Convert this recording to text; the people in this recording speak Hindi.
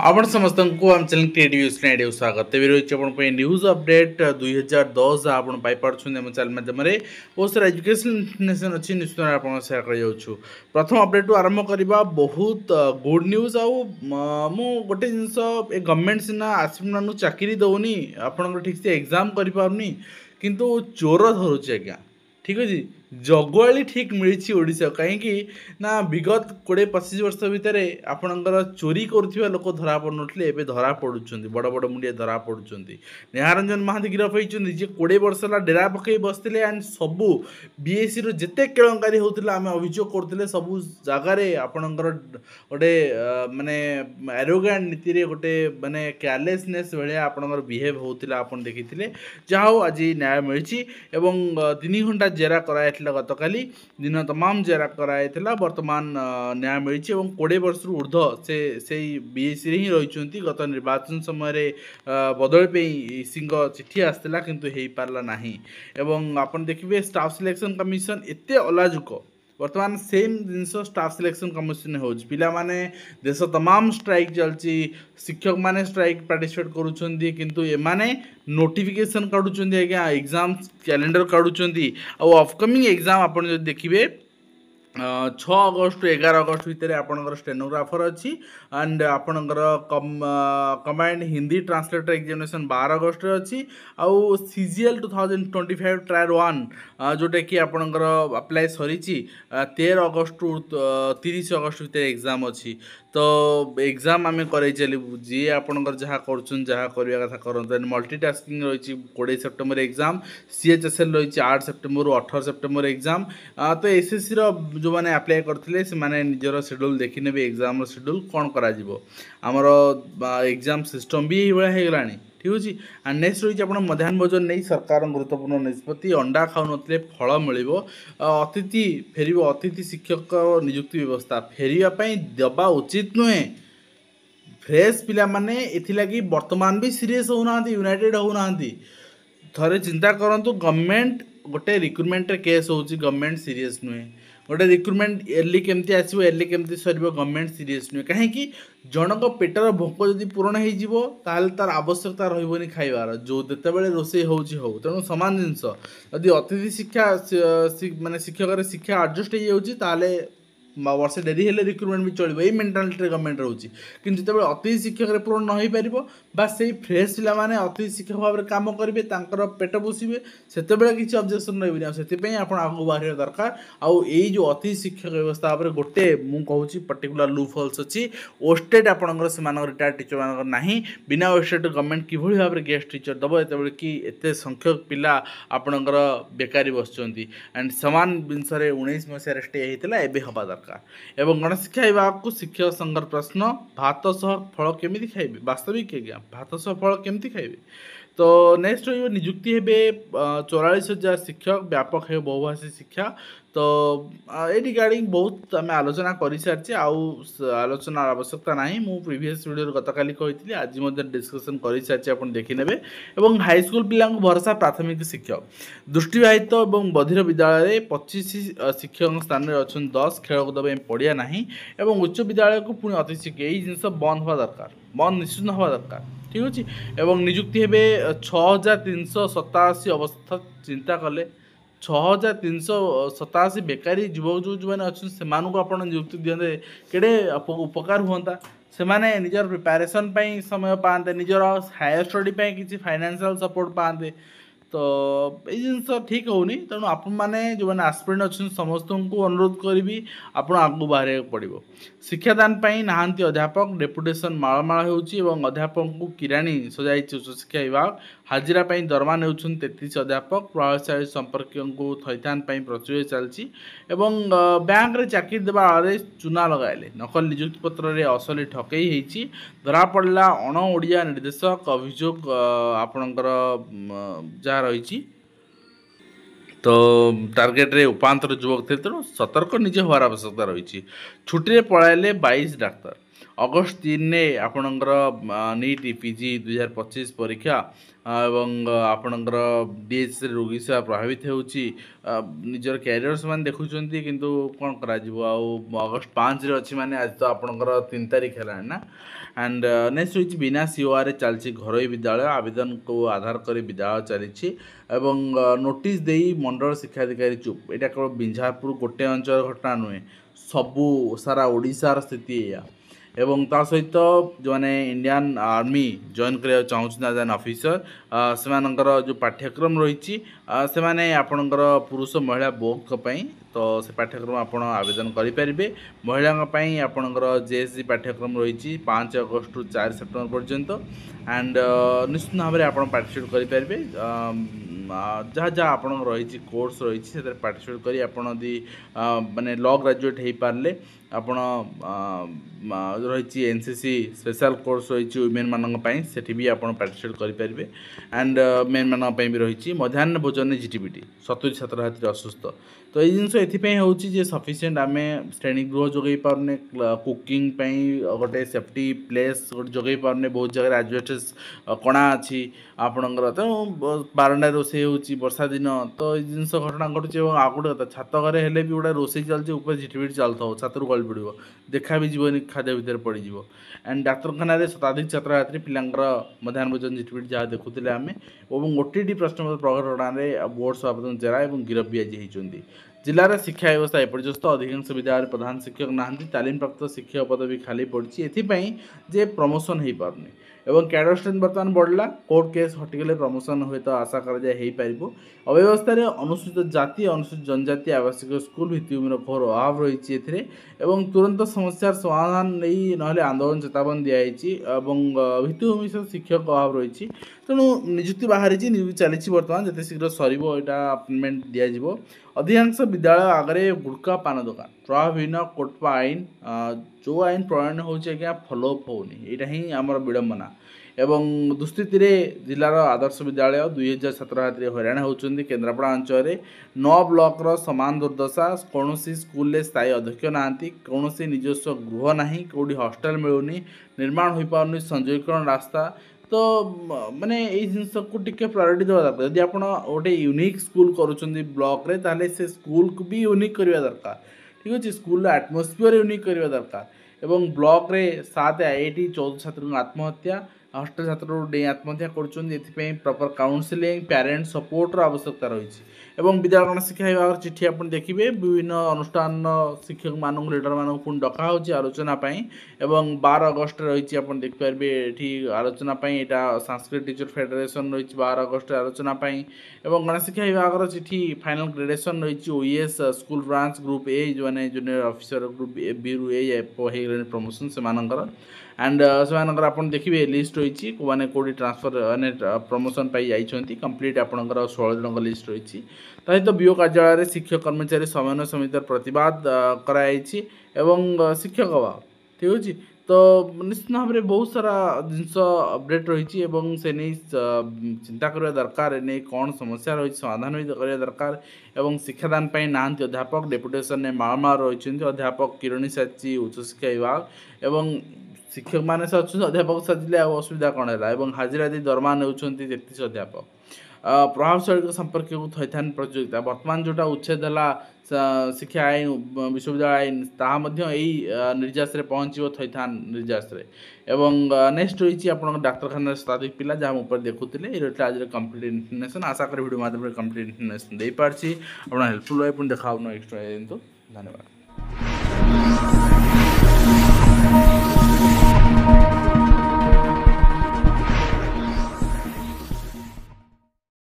आपण समस्त को आम चैनल क्रिएटिव स्वागत तेज रही है न्यूज अपडेट 2010 आपण पाइपुम आम चैनल मध्यम बहुत सारा एजुकेशन इनफर्मेशन अच्छी निश्चित आप सेयार कर प्रथम अपडेट आरंभ करवा बहुत गुड न्यूज मु गोटे जिनस गवर्नमेंट सीना आसमान चाकरी दौनी आपण ठीक से एग्जाम करें किंतु चोर धरुचे आज्ञा ठीक अच्छे जगुआली ठीक मिली ओडिशा कहीं ना विगत 20-25 वर्ष भितर आपणकर चोरी करुवा लोक धरा पड़े एवं धरा पड़ुं बड़ बड़ मुंडिया धरा पड़ुं नेहारंजन महांती गिरफ होती जी 20 वर्ष है डेरा पकई बसते एंड सबू बीएससी जिते केलंकारी होता आम अभियोग करते सबू जगार आपणकर गोटे माने एरोगेंट नीति गोटे माने केयरलेसनेस भाया आपणकर बिहेव होता आप देखी जहाँ हो आज न्याय मिली 3 घंटा जेरा कराई गतकाली दिन तमाम जेरा कराई वर्तमान न्याय मिली 20 वर्ष ऊर्ध से बीएससी ही रही गत निर्वाचन समय बदल पे ईसी चिठी आसाला किंतु हो पारा ना एवं आपन देखिए स्टाफ सिलेक्शन कमिशन एते अलाजुक वर्तमान सेम जिनस स्टाफ सिलेक्शन कमिशन हो पाने देश तमाम स्ट्राइक चलती शिक्षक माने स्ट्राइक पार्टिसिपेट करुँच किंतु एमाने नोटिफिकेशन काढ़ुं आज्ञा एग्जाम कैलेंडर काढ़ुं अपकमिंग एग्जाम आप देखिए 6 अगस्ट टू 11 अगस्ट भितर आपणकर स्टेनोग्राफर अच्छी एंड आपणकर command Hindi translator examination 12 August अच्छी आउ सीजीएल 2025 ट्रायल 1 जोटा कि आपणकर अप्लाई सरी 13 अगस्ट टू 30 अगस्ट भितर एग्जाम अच्छी तो एग्जाम आम कर चलू जी आपणकर जहाँ करवा कथा करते मल्टीटास्किंग रही 20 सेप्टेम्बर एग्जाम सीएचएसएल रही 8 सेप्टेम्बर 18 सेप्टेम्बर एग्जाम तो एसएससी जो मैंने अप्लाई करते से माने निजर शेड्यूल देखने एग्जाम शेड्यूल कौन करमर एग्जाम सिस्टम भी यही होगा ठीक अच्छे एंड नेक्स्ट रही है मध्याह्न भोजन नहीं सरकार गुरुत्वपूर्ण निष्पत्ति अंडा खाऊ नथिले फल मिल अतिथि फेर अतिथि शिक्षक नियुक्ति व्यवस्था फेरवाई देवा उचित नुहे फ्रेश पिला माने एथिलागी वर्तमान भी सीरीयस होना यूनाइटेड होना थरे चिंता करूँ गवर्नमेंट गोटे रिक्रुटमेंट केस हो गवर्नमेंट सीरीयस नुहे गोटे रिक्रुटमेंट एर्ली केमती आसो एर्ली केमती सर गवर्नमेंट सीरीयस नुहे कहीं जनक पेटर भोक जदि पूरण हो तार आवश्यकता रही खाइबार जो जिते रोसे हो तेणु सामान जिनस यदि अतिथि शिक्षा माने शिक्षक शिक्षा एडजस्ट हो वर्षे डेरी हेल्ले रिक्रुटमेंट भी चलो यही मेन्टालिटी गवर्नमेंट रोचे कि जो अतिथि शिक्षक पूरण न हो पार बा से फ्रेश पिला माने अतिथि शिक्षक भाव में कम करेंगे पेट पोषे से किसी ऑब्जेक्शन रही आप आगे बाहर दरकार आई जो अतिथि शिक्षक व्यवस्था गोटे मुझे पर्टिकुलर लूप होल्स अच्छी ओस्टेड आपंकर से रिटायर्ड टीचर मान ना बिना ओस्टेड गवर्नमेंट किभली भाव में गेस्ट टीचर दब ये कि एत संख्यक पिला आपणकर बेकारी बस एंड सामान जिनस 19 मसीह होता है हवा दरकार एवं गणशिक्षा विभाग को शिक्षक संघ प्रश्न भात सह फल केमी खाइबे वास्तविक आज्ञा भात सह फल केमती खाइबे तो नेक्स्ट रही नियुक्ति हे 44,000 शिक्षक व्यापक है बहुभाषी शिक्षा तो ये रिगार्डिंग बहुत आम आलोचना कर सारी आलोचना आवश्यकता ना मु प्रीवियस वीडियो गतकाली कही आज डिस्कसन कर सारी आप देखने और हाईस्कल पिला भरोसा प्राथमिक शिक्षक दृष्टिबाधित और बधिर विद्यालय 25 शिक्षक स्थान में अच्छा 10 खेलकूद पड़िया ना और उच्च विद्यालय को पुणी अति शिक्षक यही जिनस बंद हवा दरकार बंद निश्चित हवा दरकार ठीक अच्छे एवं नियुक्ति हे 6,387 अवस्था चिंता कले 6,387 बेकारी युवक जो मैंने अच्छे से आप नियुक्ति दिखते केड़े उपकार हुआ से माने निजर प्रिपेरेसन समय पाते निजर हायर स्टडी किसी फाइनेंशियल सपोर्ट पाते तो ये जिनस ठीक होनी तेणु आप जो मैंने आस्पिरेंट अच्छे समस्त को अनुरोध करी आप आगू बाहर पड़ो शिक्षादान नहांती अध्यापक डेपुटेसन मालमाल हो अध्यापक को किराणी सजाई उच्च शिक्षा विभाग हाजिरा दरमा ने 33 अध्यापक प्रभावशाली संपर्क को थैथान प्रचुर चलती बैंक रे चाकरी देवा आड़े चूना लगाइले नकल नियुक्ति पत्र रे असली ठकई होती धरा पड़ा अण ओडिया निर्देशक अभियोग आपणकर जहाँ रही तो टार्गेट रे उपांतर युवक थे तेणु सतर्क निजे हवार आवश्यकता रही। छुट्टी पलाइले 22 डाक्तर। अगस्ट 3 ने आपणकर नीट पीजी 2025 परीक्षा एवं आपणकर डीएच रोगी सेवा प्रभावित होची निजर कैरियर से देखुं किंतु कौन करा अगस्ट 5 रे अच्छी माने आज तो आपणकर 3 तारीख है ना। एंड नेक्स्ट रही बिना सीओआर चलती घर विद्यालय आवेदन को आधार कर विद्यालय चली एवं नोटिस दे मंडल शिक्षाधिकारी चुप। यहाँ केवल बिंझारपुर गोटे अंचल घटना नुहे सबू सारा ओडिशार स्थिति या एवं ता सहित जो मैंने इंडियन आर्मी जॉइन करा चाहूँ एज एन ऑफिसर से जो पाठ्यक्रम रही से माने आपणकर पुरुष महिला बोथ तो से पाठ्यक्रम आप आवेदन करेंगे। महिला आपणकर जेएससी पाठ्यक्रम रही 5 अगस्त रु 4 सेप्टेम्बर पर्यंत एंड निश्चित भाव में आप पार्टिसिपेट करेंगे जहाँ जहाँ आप रही कोर्स रही से पार्टिसिपेट करी आपड़ी माने लॉ ग्रेजुएट हो पारे आपण रही एनसीसी स्पेशल कोर्स रही वुमेन मानी से भी आप पार्टिसिपेट करेंगे एंड मेन मानी भी रही मध्याह्न भोजन जीटीबीटी 70 छात्र छात्री असुस्थ तो ये जिनस ये सफिसीयंट आम श्रेणी गृह जोगे पारने कुकिंग गोटे सेफ्टी प्लेस गोटे जोगे पारने बहुत जगह एडजस्ट कणा अच्छी आपणकर तेणु बारंडा रोसे वर्षा दिन तो ये जिन घटना घटुचे आ गोटे कथा छात घरे हेले भी गोटे रोसे चलती ऊपर झिटिपिटी चलता छात गली पड़ो देखा भी जीवन खाद्य भितर पड़ज एंड डाक्तखाना शताधिक छात्र छात्री पिलांकर मध्याह्न भोजन झिटिपिटी जहाँ देखुले आम और ओटीटी प्रश्नपत्र प्रकट घटना बोर्ड सभापति जेरा और गिरफ भी आज होती। जिलार शिक्षा व्यवस्था एपर्यस्त अधिकांश विद्यालय प्रधान शिक्षक नहांती तालीम प्राप्त शिक्षक पद भी खाली पड़ी जे प्रमोशन हो पारनी एवं कैडर स्ट्रेंथ बर्तमान बढ़ला कोर्ट केस हटिगले प्रमोशन हुए तो आशा कर अव्यवस्था अनुसूचित जाति अनुसूचित जनजाति आवश्यक स्कूल भित्तिभूमिर घोर अभाव रही एवं तुरंत समस्यार समाधान नहीं ना आंदोलन चेतावनी दिखाई भित्तिभूमि सहित शिक्षक अभाव रही तेणु निजुक्ति बाहरी नियुक्ति चली बर्तमान जिते शीघ्र सर अपॉइंटमेंट दिज्व। अधिकांश विद्यालय आगे गुड़का पान दुकान प्रभावहीन कोटपा आईन जो आईन प्रणयन होगा फलोअप होनी यहाँ ही आमर विडंबना एवं दुस्थिति जिलार आदर्श विद्यालय 2000 छात्र छात्री हैरान होती केन्द्रापड़ा अंचल 9 ब्लॉक सामान दुर्दशा कौन स्कूल स्थायी अध्यक्ष ना कौन निजस्व गृह ना कौटी हॉस्टल मिलूनी निर्माण हो पारनी संयोगीकरण रास्ता तो माने ये जिनस को टिके प्रायोरिटी देवा दरकार यदि आप गोटे यूनिक स्कूल करुँच ब्लॉक रे ताले से स्कूल को भी यूनिक करवा दरकार ठीक अच्छे स्कूल एटमोस्फियर यूनिक करवा दरकार एवं ब्लॉक रे 7 आईआईटी 14 छात्र आत्महत्या हॉस्टल छात्र डे आत्महत्या कर प्रॉपर काउंसलिंग पेरेंट्स सपोर्टर आवश्यकता रही एवं विद्यालय गण शिक्षा विभाग चिठी आप देखिए विभिन्न अनुष्ठान शिक्षक मान लीडर मान पुणी डका हो आलोचनापी एवं 12 अगस्त रही आप देखिपारे ये आलोचनापी यहाँ संस्कृत टीचर फेडरेशन रही 12 अगस्त आलोचनापी एवं गण शिक्षा विभाग चिठी फाइनाल ग्रेडेसन रही ओईएस स्कूल ब्रांच ग्रुप ए जो मैंने जूनियर ऑफिसर ग्रुप बी रु ए प्रमोशन से एंड से आप देखिए लिस्ट रही मैंने कौटी ट्रांसफर मैंने प्रमोशन पाई जाइए कंप्लीट आपंकर 16 जन लिस्ट रही सहित बीओ कार्यालय शिक्षक कर्मचारी समन्वय समिति प्रतिवाद कराई एवं शिक्षक अभाव ठीक अच्छे तो निश्चित भाव में बहुत सारा जिनस अपडेट रही से नहीं चिंता करने दरकार नहीं कौन समस्या रही समाधान भी करने दरकार एवं शिक्षादान ना अध्यापक डेपुटेशन ने मामा रही अध्यापक किरणी साची उच्च शिक्षा विभाग एवं शिक्षक मैंने से अच्छे अध्यापक साजिले असुविधा कौन है हाजिरा दी दरमा ने 33 अध्यापक प्रभावशाली संपर्क थैथान प्रतियोगिता बर्तमान जोटा उच्छेद है शिक्षा आईन विश्वविद्यालय आईन ताहा यही निर्यास पहुँचो थैथान निर्यास एवं नेक्स्ट रही आप डाक्तखाना शताधिक पिला जहाँ ऊपर देखुले ये रही आज कंप्लीट इनफर्मेशन आशा कर वीडियो माध्यम कंप्लीट इनफर्मेशन दे पार्टी आप हेल्पफुल रहे देखा नेक्स्ट धन्यवाद।